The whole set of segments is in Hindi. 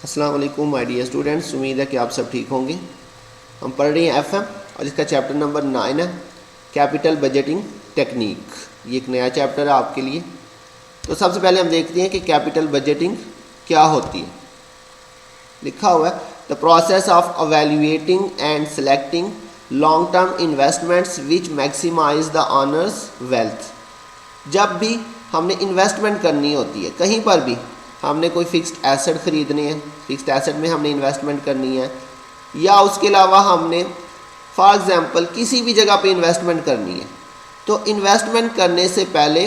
अस्सलाम वालेकुम माय डियर स्टूडेंट्स, उम्मीद है कि आप सब ठीक होंगे। हम पढ़ रहे हैं FM और इसका चैप्टर नंबर 9 है कैपिटल बजटिंग टेक्निक। ये एक नया चैप्टर है आपके लिए। तो सबसे पहले हम देखते हैं कि कैपिटल बजटिंग क्या होती है। लिखा हुआ है the process of evaluating and selecting long term investments which maximize the owners wealth. जब भी हमने इन्वेस्टमेंट करनी होती है, कहीं पर भी हमने कोई फिक्स्ड एसेट ख़रीदने हैं, फिक्स्ड एसेट में हमने इन्वेस्टमेंट करनी है, या उसके अलावा हमने फॉर एग्ज़ाम्पल किसी भी जगह पे इन्वेस्टमेंट करनी है, तो इन्वेस्टमेंट करने से पहले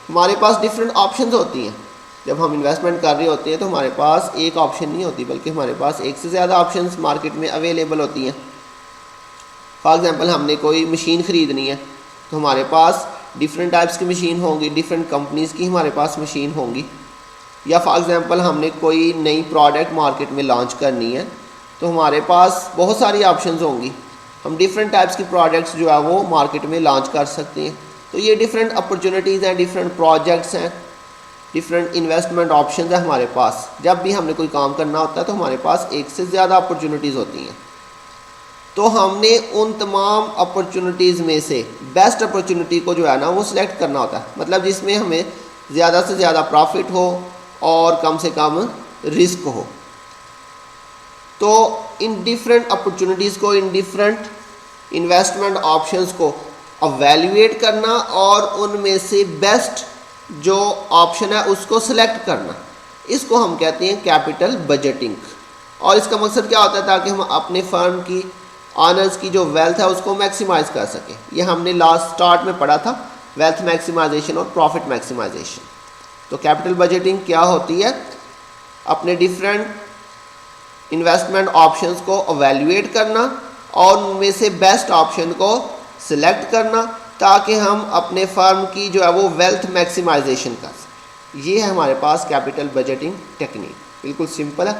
हमारे पास डिफरेंट ऑप्शंस होती हैं। जब हम इन्वेस्टमेंट कर रहे होते हैं तो हमारे पास एक ऑप्शन नहीं होती, बल्कि हमारे पास एक से ज़्यादा ऑप्शंस मार्केट में अवेलेबल होती हैं। फॉर एग्ज़ाम्पल हमने कोई मशीन ख़रीदनी है तो हमारे पास डिफरेंट टाइप्स की मशीन होंगी, डिफरेंट कंपनीज़ की हमारे पास मशीन होंगी। या फॉर एग्ज़ाम्पल हमने कोई नई प्रोडक्ट मार्केट में लॉन्च करनी है तो हमारे पास बहुत सारी ऑप्शंस होंगी। हम डिफरेंट टाइप्स की प्रोडक्ट्स जो है वो मार्केट में लॉन्च कर सकते हैं। तो ये डिफरेंट अपॉर्चुनिटीज़ हैं, डिफरेंट प्रोजेक्ट्स हैं, डिफरेंट इन्वेस्टमेंट ऑप्शंस हैं हमारे पास। जब भी हमने कोई काम करना होता है तो हमारे पास एक से ज़्यादा अपॉर्चुनिटीज़ होती हैं। तो हमने उन तमाम अपॉर्चुनिटीज़ में से बेस्ट अपॉर्चुनिटी को जो है ना वो सिलेक्ट करना होता है, मतलब जिसमें हमें ज़्यादा से ज़्यादा प्रॉफिट हो और कम से कम रिस्क हो। तो इन डिफरेंट अपॉर्चुनिटीज़ को, इन डिफरेंट इन्वेस्टमेंट ऑप्शंस को एवेल्युएट करना और उनमें से बेस्ट जो ऑप्शन है उसको सिलेक्ट करना, इसको हम कहते हैं कैपिटल बजटिंग। और इसका मकसद क्या होता है, ताकि हम अपने फर्म की ऑनर्स की जो वेल्थ है उसको मैक्सिमाइज़ कर सकें। यह हमने लास्ट स्टार्ट में पढ़ा था, वेल्थ मैक्सिमाइजेशन और प्रॉफिट मैक्सिमाइजेशन। तो कैपिटल बजटिंग क्या होती है, अपने डिफरेंट इन्वेस्टमेंट ऑप्शंस को एवेल्युएट करना और उनमें से बेस्ट ऑप्शन को सिलेक्ट करना, ताकि हम अपने फर्म की जो है वो वेल्थ मैक्सिमाइजेशन कर सकें। ये है हमारे पास कैपिटल बजटिंग टेक्निक, बिल्कुल सिंपल है।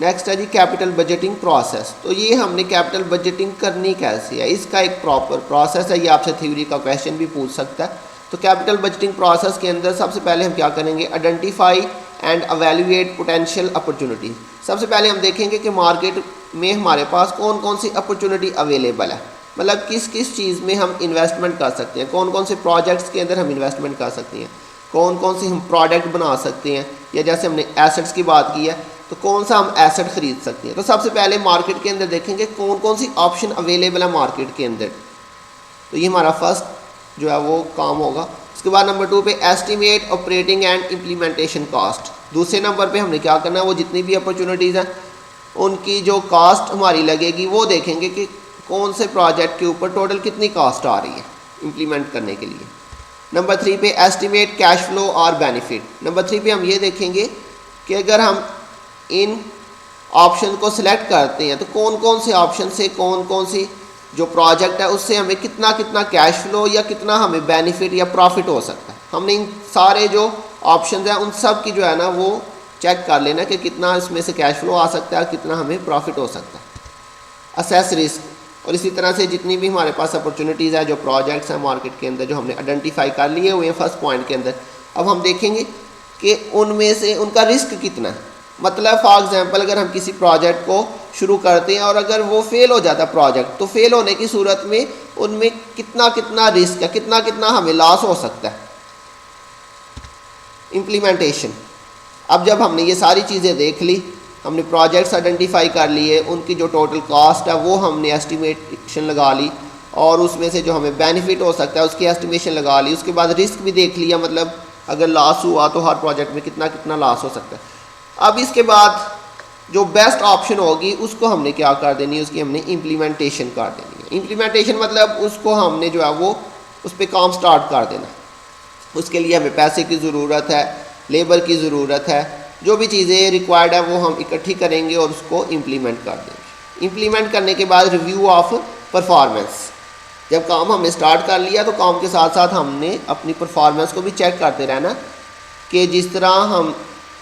नेक्स्ट है जी कैपिटल बजटिंग प्रोसेस। तो ये हमने कैपिटल बजटिंग करनी कैसे है, इसका एक प्रॉपर प्रोसेस है। ये आपसे थ्योरी का क्वेश्चन भी पूछ सकता है। तो कैपिटल बजटिंग प्रोसेस के अंदर सबसे पहले हम क्या करेंगे, identify and evaluate potential opportunity. सबसे पहले हम देखेंगे कि मार्केट में हमारे पास कौन कौन सी अपॉर्चुनिटी अवेलेबल है, मतलब किस किस चीज़ में हम इन्वेस्टमेंट कर सकते हैं, कौन कौन से प्रोजेक्ट्स के अंदर हम इन्वेस्टमेंट कर सकते हैं, कौन कौन सी हम प्रोडक्ट बना सकते हैं, या जैसे हमने एसेट्स की बात की है तो कौन सा हम एसेट ख़रीद सकते हैं। तो सबसे पहले मार्केट के अंदर देखेंगे कौन कौन सी ऑप्शन अवेलेबल है मार्केट के अंदर। तो ये हमारा फर्स्ट जो है वो काम होगा। उसके बाद नंबर 2 पे estimate operating and implementation cost. दूसरे नंबर पे हमने क्या करना है, वो जितनी भी अपॉर्चुनिटीज़ हैं उनकी जो कास्ट हमारी लगेगी वो देखेंगे कि कौन से प्रोजेक्ट के ऊपर टोटल कितनी कास्ट आ रही है इम्प्लीमेंट करने के लिए। नंबर 3 पे एस्टिमेट कैश फ्लो और बेनिफिट। नंबर 3 पे हम ये देखेंगे कि अगर हम इन ऑप्शन को सिलेक्ट करते हैं तो कौन कौन से ऑप्शन से कौन कौन सी जो प्रोजेक्ट है उससे हमें कितना कितना कैश फ्लो या कितना हमें बेनिफिट या प्रॉफिट हो सकता है। हमने इन सारे जो ऑप्शन हैं उन सब की जो है ना वो चेक कर लेना कि कितना इसमें से कैश फ्लो आ सकता है, कितना हमें प्रॉफिट हो सकता है। Assess risk. और इसी तरह से जितनी भी हमारे पास अपॉर्चुनिटीज़ है, जो प्रोजेक्ट्स हैं मार्केट के अंदर जो हमने आइडेंटिफाई कर लिए हुए हैं फर्स्ट पॉइंट के अंदर, अब हम देखेंगे कि उनमें से उनका रिस्क कितना है। मतलब फॉर एग्जांपल अगर हम किसी प्रोजेक्ट को शुरू करते हैं और अगर वो फेल हो जाता प्रोजेक्ट, तो फेल होने की सूरत में उनमें कितना कितना रिस्क है, कितना कितना हमें लॉस हो सकता है। इम्प्लीमेंटेशन। अब जब हमने ये सारी चीज़ें देख ली, हमने प्रोजेक्ट्स आइडेंटिफाई कर लिए, उनकी जो टोटल कॉस्ट है वो हमने एस्टिमेशन लगा ली, और उसमें से जो हमें बेनिफिट हो सकता है उसकी एस्टिमेशन लगा ली। उसके बाद रिस्क भी देख लिया, मतलब अगर लॉस हुआ तो हर प्रोजेक्ट में कितना कितना लॉस हो सकता है। अब इसके बाद जो बेस्ट ऑप्शन होगी उसको हमने क्या कर देनी है, उसकी हमने इम्प्लीमेंटेशन कर देनी है। इम्प्लीमेंटेशन मतलब उसको हमने जो है वो उस पर काम स्टार्ट कर देना। उसके लिए हमें पैसे की ज़रूरत है, लेबर की ज़रूरत है, जो भी चीज़ें रिक्वायर्ड है वो हम इकट्ठी करेंगे और उसको इम्प्लीमेंट कर देंगे। इम्प्लीमेंट करने के बाद रिव्यू ऑफ परफॉर्मेंस। जब काम हमने स्टार्ट कर लिया तो काम के साथ साथ हमने अपनी परफॉर्मेंस को भी चेक करते रहना कि जिस तरह हम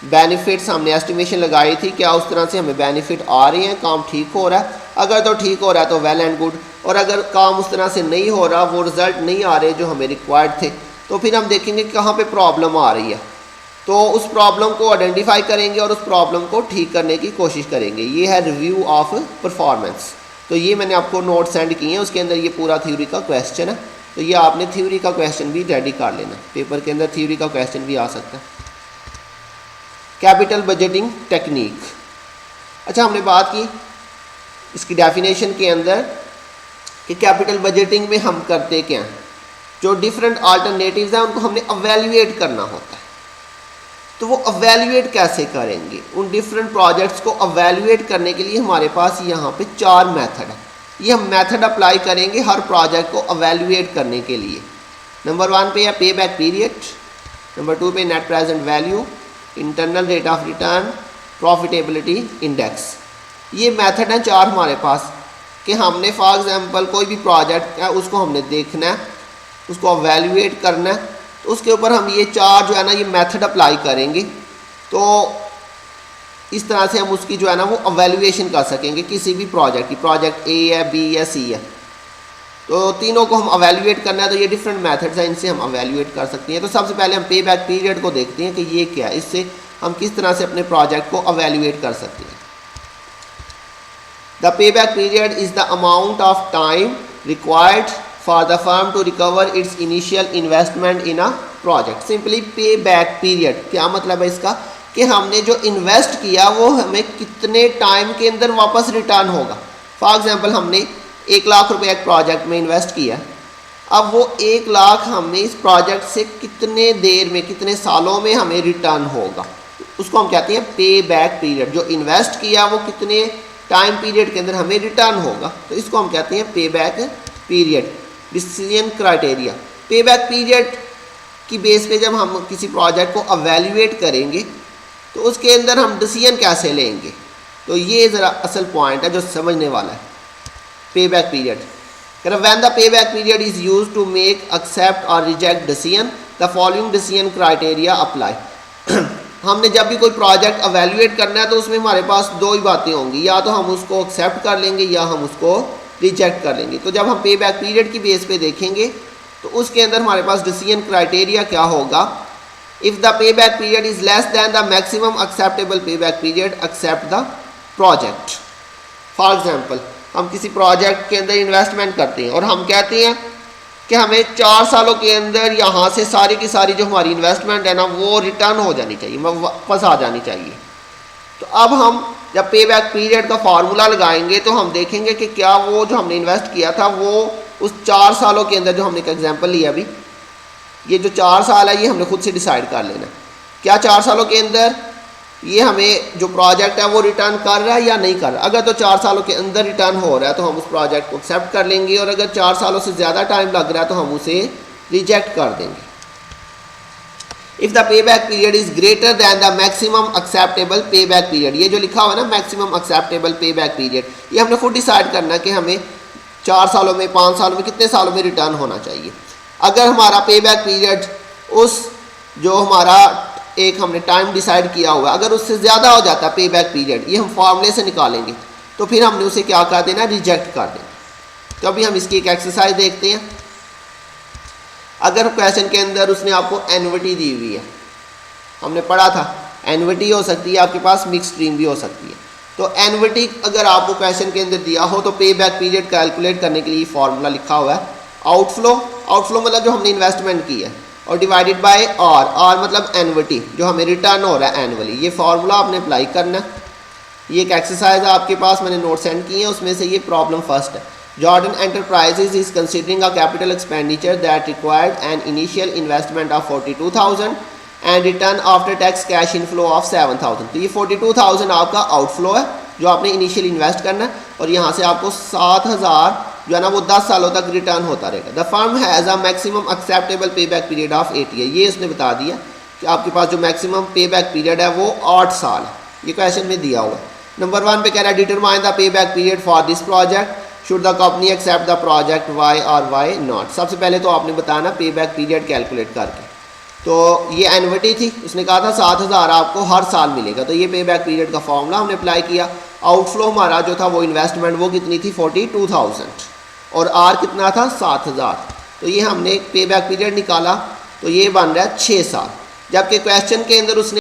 बेनिफिट्स हमने एस्टिमेशन लगाई थी क्या उस तरह से हमें बेनिफिट आ रहे हैं, काम ठीक हो रहा है। अगर तो ठीक हो रहा है तो वेल एंड गुड, और अगर काम उस तरह से नहीं हो रहा, वो रिज़ल्ट नहीं आ रहे जो हमें रिक्वायर्ड थे, तो फिर हम देखेंगे कहाँ पे प्रॉब्लम आ रही है। तो उस प्रॉब्लम को आइडेंटिफाई करेंगे और उस प्रॉब्लम को ठीक करने की कोशिश करेंगे। ये है रिव्यू ऑफ परफॉर्मेंस। तो ये मैंने आपको नोट सेंड किए हैं, उसके अंदर ये पूरा थ्योरी का क्वेश्चन है। तो ये आपने थ्योरी का क्वेश्चन भी रेडी कर लेना, पेपर के अंदर थ्योरी का क्वेश्चन भी आ सकता है। Capital budgeting technique. अच्छा, हमने बात की इसकी डेफिनेशन के अंदर कि कैपिटल बजटिंग में हम करते क्या हैं, जो डिफरेंट अल्टरनेटिव्स हैं उनको हमने अवेल्युएट करना होता है। तो वो अवेल्युएट कैसे करेंगे, उन डिफरेंट प्रोजेक्ट्स को अवेल्युएट करने के लिए हमारे पास यहाँ पे 4 मेथड है। ये हम मेथड अप्लाई करेंगे हर प्रोजेक्ट को अवेल्युएट करने के लिए। नंबर 1 पे है पे बैक पीरियड, नंबर 2 पे net present value, internal rate of return, profitability index. ये मेथड हैं 4 हमारे पास कि हमने फॉर एग्जांपल कोई भी प्रोजेक्ट है उसको हमने देखना है, उसको अवेल्युएट करना है, तो उसके ऊपर हम ये 4 जो है ना ये मेथड अप्लाई करेंगे। तो इस तरह से हम उसकी जो है ना वो अवेल्युएशन कर सकेंगे किसी भी प्रोजेक्ट की। प्रोजेक्ट ए है, बी है, सी है, तो तीनों को हम अवेल्युएट करना है। तो ये डिफरेंट मेथड्स हैं, इनसे हम अवेल्युएट कर सकते हैं। तो सबसे पहले हम पे बैक पीरियड को देखते हैं कि ये क्या है, इससे हम किस तरह से अपने प्रोजेक्ट को अवेल्युएट कर सकते हैं। The pay back period is the amount of time required for the firm to recover its initial investment in a project. Simply pay back period क्या मतलब है इसका, कि हमने जो इन्वेस्ट किया वो हमें कितने टाइम के अंदर वापस रिटर्न होगा। फॉर एग्जांपल हमने 1 लाख रुपए एक प्रोजेक्ट में इन्वेस्ट किया, अब वो 1 लाख हमें इस प्रोजेक्ट से कितने देर में, कितने सालों में हमें रिटर्न होगा, उसको हम कहते हैं पे बैक पीरियड। जो इन्वेस्ट किया वो कितने टाइम पीरियड के अंदर हमें रिटर्न होगा, तो इसको हम कहते हैं पे बैक पीरियड। डिसीजन क्राइटेरिया, पे बैक पीरियड की बेस पे जब हम किसी प्रोजेक्ट को अवेल्युएट करेंगे तो उसके अंदर हम डिसीजन कैसे लेंगे, तो ये ज़रा असल पॉइंट है जो समझने वाला है। Pay back period, when the pay back period is used to make accept or reject decision the following decision criteria apply. हमने जब भी कोई प्रोजेक्ट अवेल्युएट करना है तो उसमें हमारे पास 2 ही बातें होंगी, या तो हम उसको एक्सेप्ट कर लेंगे या हम उसको रिजेक्ट कर लेंगे। तो जब हम पे बैक पीरियड की बेस पे देखेंगे तो उसके अंदर हमारे पास डिसीजन क्राइटेरिया क्या होगा। If the pay back period is less than the maximum acceptable pay back period accept the project. For example हम किसी प्रोजेक्ट के अंदर इन्वेस्टमेंट करते हैं और हम कहते हैं कि हमें 4 सालों के अंदर यहाँ से सारी की सारी जो हमारी इन्वेस्टमेंट है ना वो रिटर्न हो जानी चाहिए, वापस आ जानी चाहिए। तो अब हम जब पे बैक पीरियड का फार्मूला लगाएंगे तो हम देखेंगे कि क्या वो जो हमने इन्वेस्ट किया था वो उस 4 सालों के अंदर, जो हमने एक एग्जांपल लिया अभी, ये जो 4 साल है ये हमने खुद से डिसाइड कर लेना, क्या 4 सालों के अंदर ये हमें जो प्रोजेक्ट है वो रिटर्न कर रहा है या नहीं कर रहा। अगर तो 4 सालों के अंदर रिटर्न हो रहा है तो हम उस प्रोजेक्ट को एक्सेप्ट कर लेंगे, और अगर 4 सालों से ज़्यादा टाइम लग रहा है तो हम उसे रिजेक्ट कर देंगे। If the pay back period is greater than the maximum acceptable pay back period, ये जो लिखा हुआ है ना maximum acceptable pay back period, ये हमने खुद डिसाइड करना है कि हमें 4 सालों में, 5 सालों में, कितने सालों में रिटर्न होना चाहिए। अगर हमारा पे बैक पीरियड उस जो हमारा एक हमने टाइम डिसाइड किया हुआ, अगर उससे ज़्यादा हो जाता है पे बैक पीरियड, ये हम फार्मूले से निकालेंगे, तो फिर हमने उसे क्या कर देना, रिजेक्ट कर देना। तो अभी हम इसकी एक एक्सरसाइज देखते हैं। अगर क्वेश्चन के अंदर उसने आपको एन्युटी दी हुई है, हमने पढ़ा था एन्युटी हो सकती है आपके पास, मिक्स स्ट्रीम भी हो सकती है। तो एन्युटी अगर आपको क्वेश्चन के अंदर दिया हो तो पे बैक पीरियड कैलकुलेट करने के लिए फार्मूला लिखा हुआ है आउटफ्लो। आउटफ्लो मतलब जो हमने इन्वेस्टमेंट की है, और डिवाइडेड बाय आर मतलब एन्युटी जो हमें रिटर्न हो रहा है एनुअली। ये फार्मूला आपने अप्लाई करना। ये एक एक्सरसाइज है आपके पास, मैंने नोट सेंड किए हैं, उसमें से ये प्रॉब्लम फर्स्ट है। Jordan Enterprises is considering a capital expenditure that required an initial investment of 42,000 and return after tax cash inflow of 7,000। तो ये 42,000 आपका आउटफ्लो है जो आपने इनिशियल इन्वेस्ट करना है, और यहाँ से आपको 7,000 जो है ना वो 10 सालों तक रिटर्न होता रहेगा। The firm has a maximum acceptable pay back period of 8 year. ये उसने बता दिया कि आपके पास जो मैक्सिमम पे बैक पीरियड है वो 8 साल है। ये क्वेश्चन में दिया हुआ है। नंबर 1 पे कह रहा है determine the pay back period for this project, should the company accept the project why और वाई नॉट। सबसे पहले तो आपने बताना पे बैक पीरियड कैलकुलेट करके। तो ये एन्युटी थी, उसने कहा था 7,000 आपको हर साल मिलेगा, तो ये पे बैक पीरियड का फॉर्मूला हमने अप्लाई किया। आउटफ्लो हमारा जो था वो इन्वेस्टमेंट वो कितनी थी 42,000, और आर कितना था 7,000। तो ये हमने पे बैक पीरियड निकाला, तो ये बन रहा है 6 साल। जबकि क्वेश्चन के अंदर उसने